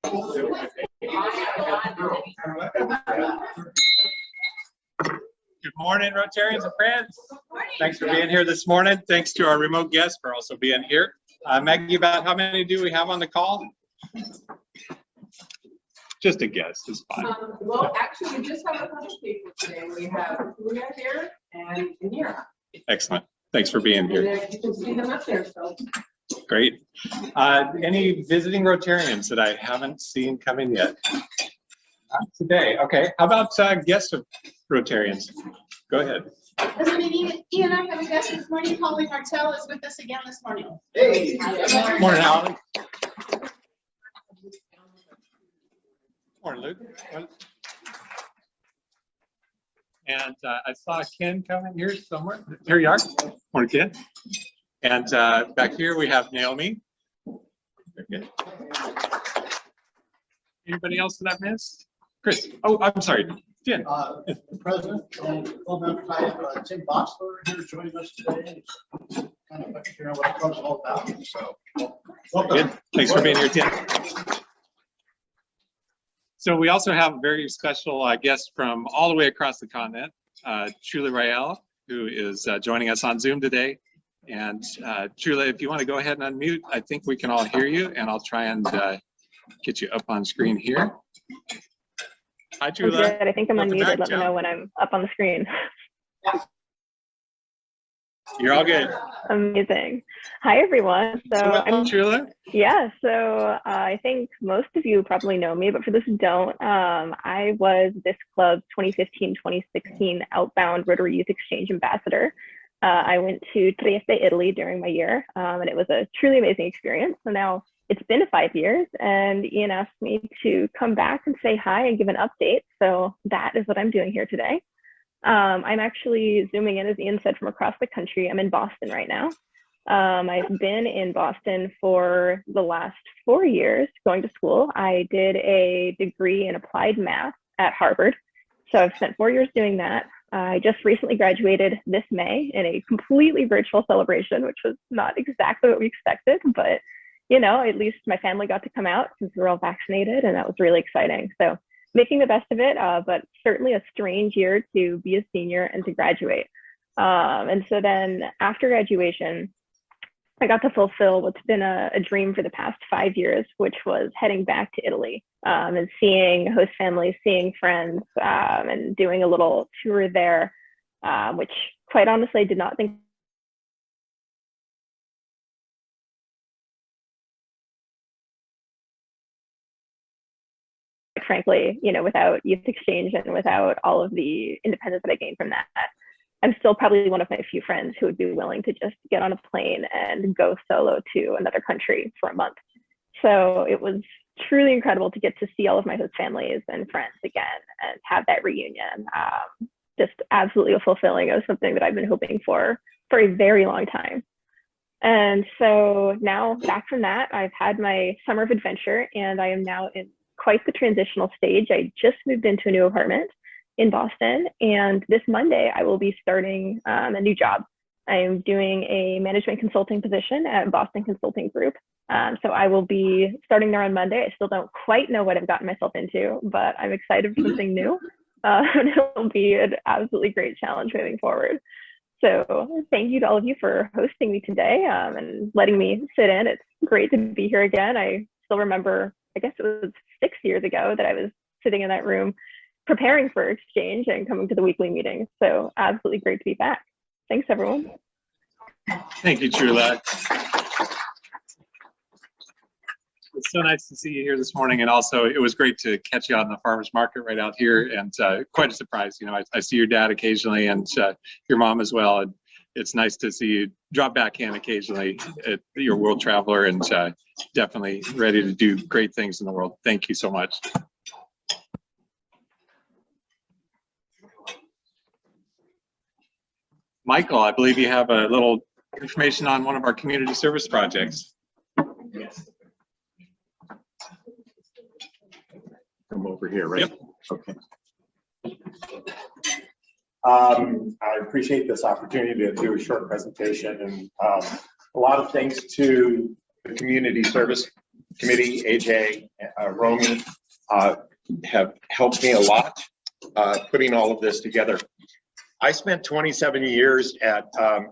Good morning, Rotarians and friends. Thanks for being here this morning. Thanks to our remote guests for also being here. Maggie, about how many do we have on the call? Just a guess is fine. Well, actually, we just have a couple people today. We have Trula here and Amira. Excellent. Thanks for being here. And you can see them up there. So Great. Any visiting Rotarians that I haven't seen come in yet? Not today. Okay. How about guest of Rotarians? Go ahead. Listen, Ian, I have a guest this morning. Holly Martell is with us again this morning. Hey. Morning, Holly. Morning, Luke. And I saw Ken coming here somewhere. Here you are. Morning, Ken. And back here we have Naomi. Okay. Anybody else that I missed? Chris. Oh, I'm sorry. Jen. The president and full member type, Tim Boxler here joining us today. Kind of figuring out what the club's all about. So, welcome. Good. Thanks for being here, Tim. So we also have a very special guest from all the way across the continent, Trula Rael, who is joining us on Zoom today. And Trula, if you want to go ahead and unmute, I think we can all hear you, and I'll try and get you up on screen here. Hi, Trula. Good. I think I'm unmuted. Let me know when I'm up on the screen. You're all good. Amazing. Hi, everyone. So I'm Trula. Yeah. So I think most of you probably know me, but for those who don't, I was this club's 2015-2016 Outbound Rotary Youth Exchange Ambassador. I went to Trieste, Italy during my year, and it was a truly amazing experience. So now it's been 5 years, and Ian asked me to come back and say hi and give an update. So that is what I'm doing here today. I'm actually zooming in, as Ian said, from across the country. I'm in Boston right now. I've been in Boston for the last 4 years going to school. I did a degree in applied math at Harvard. So I've spent 4 years doing that. I just recently graduated this May in a completely virtual celebration, which was not exactly what we expected, but you know, at least my family got to come out since we were all vaccinated, and that was really exciting. So making the best of it, but certainly a strange year to be a senior and to graduate. And so then after graduation, I got to fulfill what's been a dream for the past 5 years, which was heading back to Italy and seeing host families, seeing friends, and doing a little tour there, which quite honestly I did not think frankly, you know, without youth exchange and without all of the independence that I gained from that, I'm still probably one of my few friends who would be willing to just get on a plane and go solo to another country for a month. So it was truly incredible to get to see all of my host families and friends again and have that reunion. Just absolutely fulfilling. It was something that I've been hoping for a very long time. And so now back from that, I've had my summer of adventure, and I am now in quite the transitional stage. I just moved into a new apartment in Boston, and this Monday I will be starting a new job. I am doing a management consulting position at Boston Consulting Group. So I will be starting there on Monday. I still don't quite know what I've gotten myself into, but I'm excited for something new. And it'll be an absolutely great challenge moving forward. So thank you to all of you for hosting me today and letting me sit in. It's great to be here again. I still remember, I guess it was 6 years ago that I was sitting in that room preparing for exchange and coming to the weekly meetings. So absolutely great to be back. Thanks, everyone. Thank you, Trula. It's so nice to see you here this morning, and also it was great to catch you on the farmers market right out here, and quite a surprise. You know, I see your dad occasionally, and your mom as well, and it's nice to see you drop back in occasionally. You're a world traveler and definitely ready to do great things in the world. Thank you so much. Michael, I believe you have a little information on one of our community service projects. Yes. Come over here, right? Yep. Okay. I appreciate this opportunity to do a short presentation, and a lot of thanks to the community service committee, AJ, Romy, have helped me a lot putting all of this together. I spent 27 years at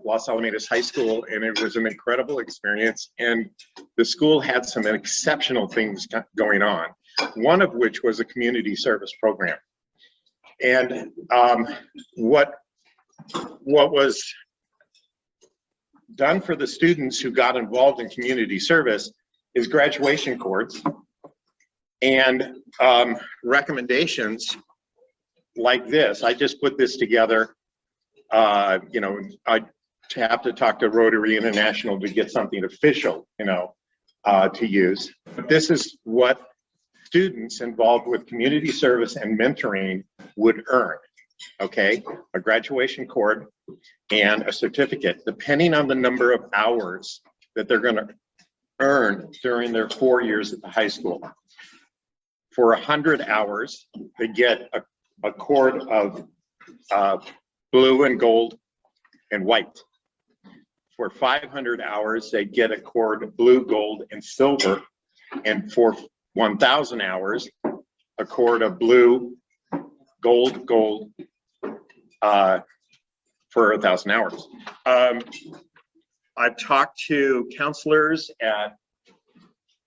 Los Alamitos High School, and it was an incredible experience. And the school had some exceptional things going on, one of which was a community service program. And what was done for the students who got involved in community service is graduation cords and recommendations like this. I just put this together. You know, I have to talk to Rotary International to get something official, you know, to use. But this is what students involved with community service and mentoring would earn. Okay, a graduation cord and a certificate, depending on the number of hours that they're going to earn during their 4 years at the high school. For 100 hours, they get a cord of blue and gold and white. For 500 hours, they get a cord of blue, gold, and silver. And for 1,000 hours, a cord of blue, gold, for 1,000 hours. I've talked to counselors at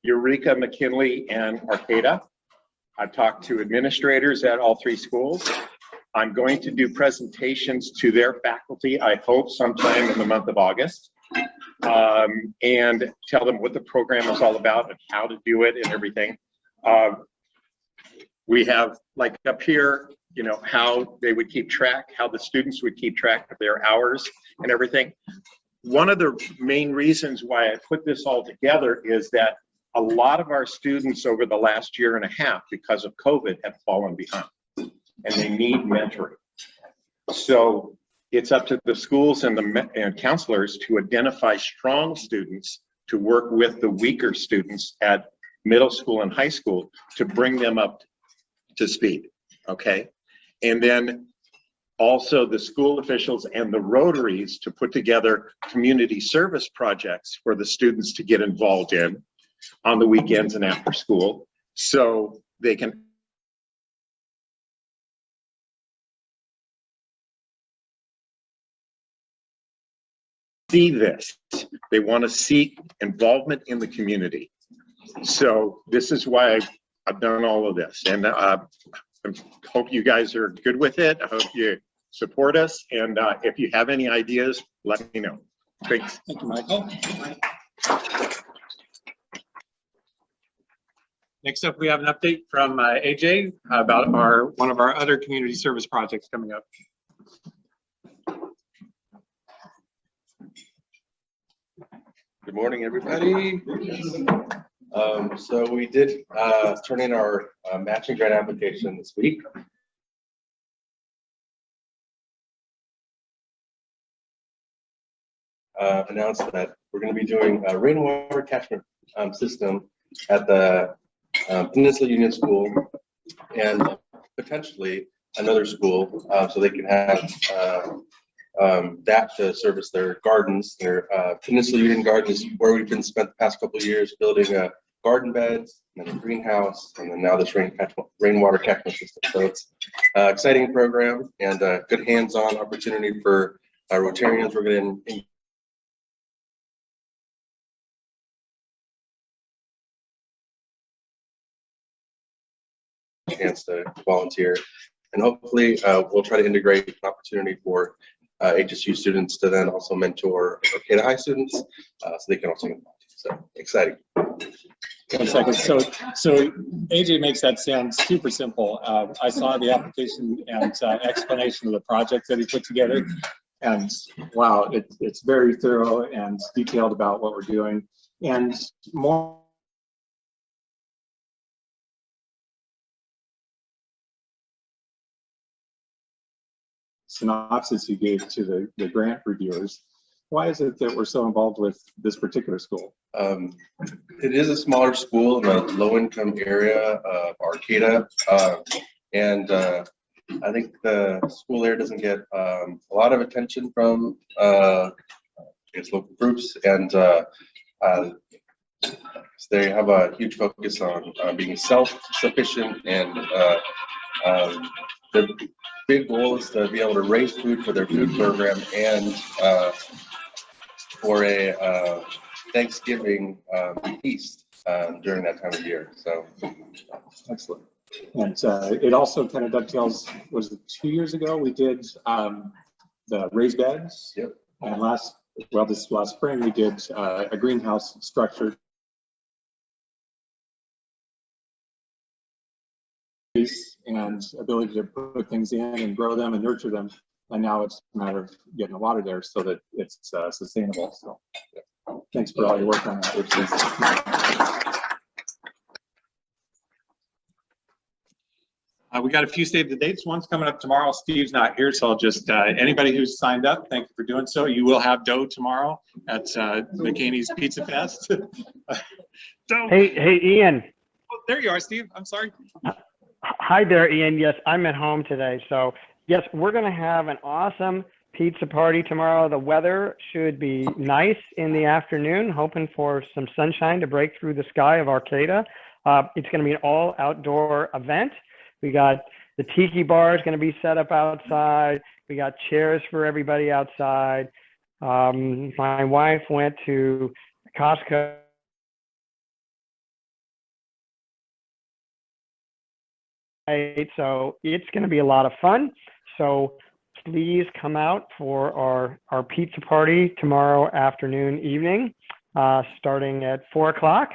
Eureka, McKinley, and Arcata. I've talked to administrators at all three schools. I'm going to do presentations to their faculty, I hope sometime in the month of August, and tell them what the program is all about and how to do it and everything. We have, like up here, you know, how they would keep track, how the students would keep track of their hours and everything. One of the main reasons why I put this all together is that a lot of our students over the last year and a half, because of COVID, have fallen behind and they need mentoring. So it's up to the schools and the counselors to identify strong students to work with the weaker students at middle school and high school to bring them up to speed, okay? And then also the school officials and the Rotaries to put together community service projects for the students to get involved in on the weekends and after school, so they can see this. They want to seek involvement in the community. So this is why I've done all of this, and I hope you guys are good with it. I hope you support us, and if you have any ideas, let me know. Thanks. Thank you, Michael. Next up, we have an update from AJ about one of our other community service projects coming up. Good morning, everybody. So we did turn in our matching grant application this week. Announced that we're going to be doing a rainwater catchment system at the Peninsula Union School and potentially another school, so they can have that to service their gardens. Their Peninsula Union Gardens, where we've been spent the past couple of years building garden beds and a greenhouse, and then now this rainwater catchment system. So it's an exciting program and a good hands-on opportunity for Rotarians. We're going to chance to volunteer, and hopefully we'll try to integrate an opportunity for HSU students to then also mentor Arcata High students, so they can also get involved. So exciting. 1 second. So AJ makes that sound super simple. I saw the application and explanation of the project that he put together, and wow, it's very thorough and detailed about what we're doing, and more synopsis you gave to the grant reviewers. Why is it that we're so involved with this particular school? It is a smaller school in a low-income area of Arcata, and I think the school there doesn't get a lot of attention from its local groups, and they have a huge focus on being self-sufficient, and their big goal is to be able to raise food for their food program and for a Thanksgiving feast during that time of year. So Excellent. And it also kind of dovetails, was it 2 years ago, we did the raised beds? Yep. And this last spring, we did a greenhouse structure. And ability to put things in and grow them and nurture them. And now it's a matter of getting the water there so that it's sustainable. So thanks for all your work on that. We got a few save the dates. One's coming up tomorrow. Steve's not here, so I'll just, anybody who's signed up, thank you for doing so. You will have dough tomorrow at McCaney's Pizza Fest. Dough. Hey, Ian. Oh, there you are, Steve. I'm sorry. Hi there, Ian. Yes, I'm at home today. So yes, we're going to have an awesome pizza party tomorrow. The weather should be nice in the afternoon, hoping for some sunshine to break through the sky of Arcata. It's going to be an all outdoor event. We got the tiki bar is going to be set up outside. We got chairs for everybody outside. My wife went to Costco. So it's going to be a lot of fun. So please come out for our pizza party tomorrow afternoon, evening, starting at 4 o'clock.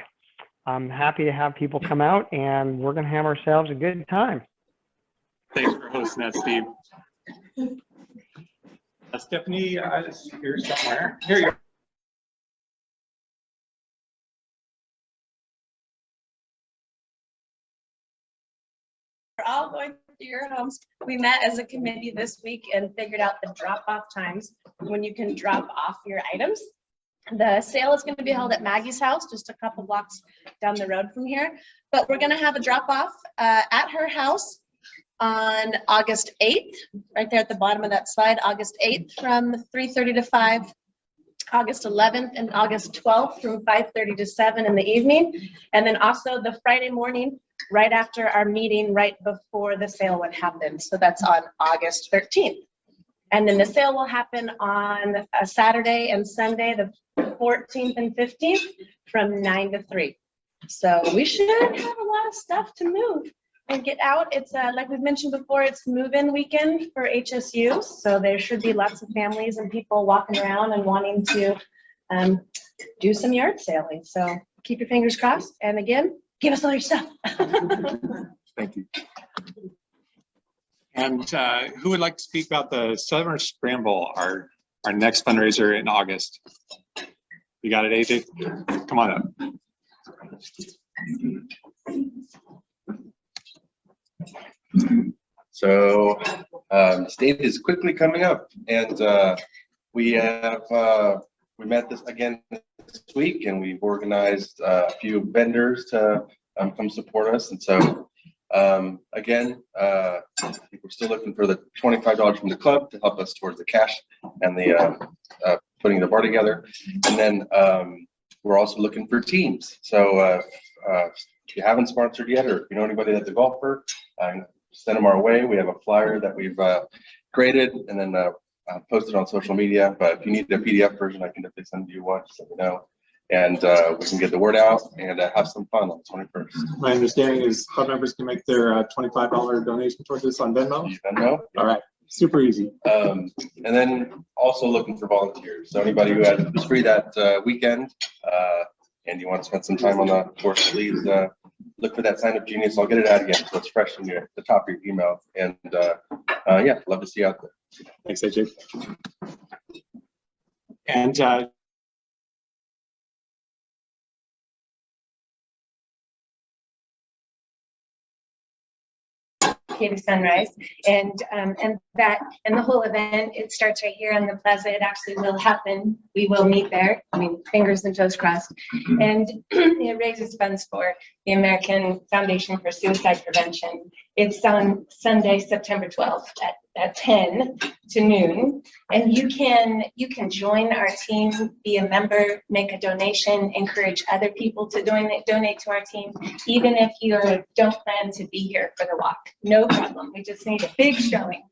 I'm happy to have people come out, and we're going to have ourselves a good time. Thanks for hosting that, Steve. Stephanie is here somewhere. Here you are. We're all going to your homes. We met as a committee this week and figured out the drop-off times when you can drop off your items. The sale is going to be held at Maggie's house, just a couple blocks down the road from here. But we're going to have a drop-off at her house on August 8th, right there at the bottom of that slide, August 8th from 3:30 to 5, August 11th and August 12th from 5:30 to 7 in the evening. And then also the Friday morning, right after our meeting, right before the sale would happen. So that's on August 13th. And then the sale will happen on a Saturday and Sunday, the 14th and 15th from 9 to 3. So we should have a lot of stuff to move and get out. It's like we've mentioned before, it's move-in weekend for HSU. So there should be lots of families and people walking around and wanting to do some yard sailing. So keep your fingers crossed. And again, give us all your stuff. Thank you. And who would like to speak about the Summer Scramble, our next fundraiser in August? You got it, AJ? Come on up. So state is quickly coming up, and we met this again this week, and we've organized a few vendors to come support us. And so again, I think we're still looking for the $25 from the club to help us towards the cash and the putting the bar together. And then we're also looking for teams. So if you haven't sponsored yet, or if you know anybody that's a golfer, send them our way. We have a flyer that we've created and then posted on social media. But if you need the PDF version, I can definitely send you one, just let me know. And we can get the word out and have some fun on the 21st. My understanding is club members can make their $25 donation towards this on Venmo. Venmo. All right, super easy. And then also looking for volunteers. So anybody who is free that weekend and you want to spend some time on the course, please look for that sign up genius. I'll get it out again so it's fresh in the top of your email. And yeah, love to see you out there. Thanks, AJ. And To Sunrise, and the whole event, it starts right here on the plaza. It actually will happen. We will meet there. I mean, fingers and toes crossed. And it raises funds for the American Foundation for Suicide Prevention. It's on Sunday, September 12th at at 10 to noon, and you can join our team, be a member, make a donation, encourage other people to donate to our team, even if you don't plan to be here for the walk. No problem. We just need a big showing.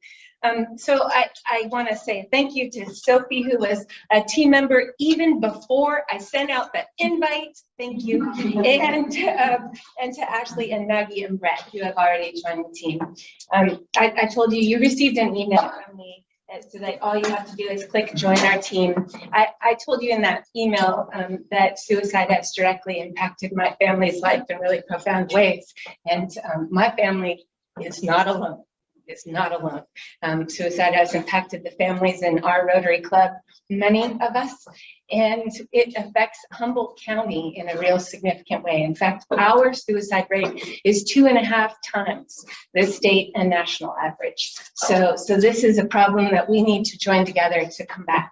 So I want to say thank you to Sophie, who was a team member even before I sent out the invite. Thank you. And to Ashley and Maggie and Brett, who have already joined the team. I told you, you received an email from me so that all you have to do is click join our team. I told you in that email that suicide has directly impacted my family's life in really profound ways. And my family is not alone. Is not alone. Suicide has impacted the families in our Rotary Club, many of us, and it affects Humboldt County in a real significant way. In fact, our suicide rate is 2.5 times the state and national average. So this is a problem that we need to join together to combat.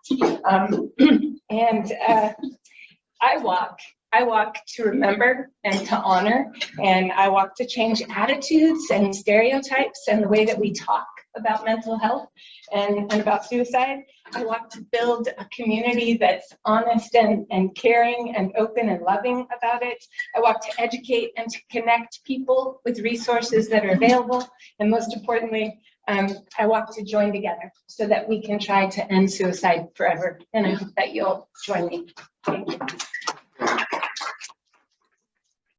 I walk to remember and to honor, and I walk to change attitudes and stereotypes and the way that we talk about mental health and about suicide. I walk to build a community that's honest and caring and open and loving about it. I walk to educate and to connect people with resources that are available. And most importantly, I walk to join together so that we can try to end suicide forever. And I hope that you'll join me. Thank you.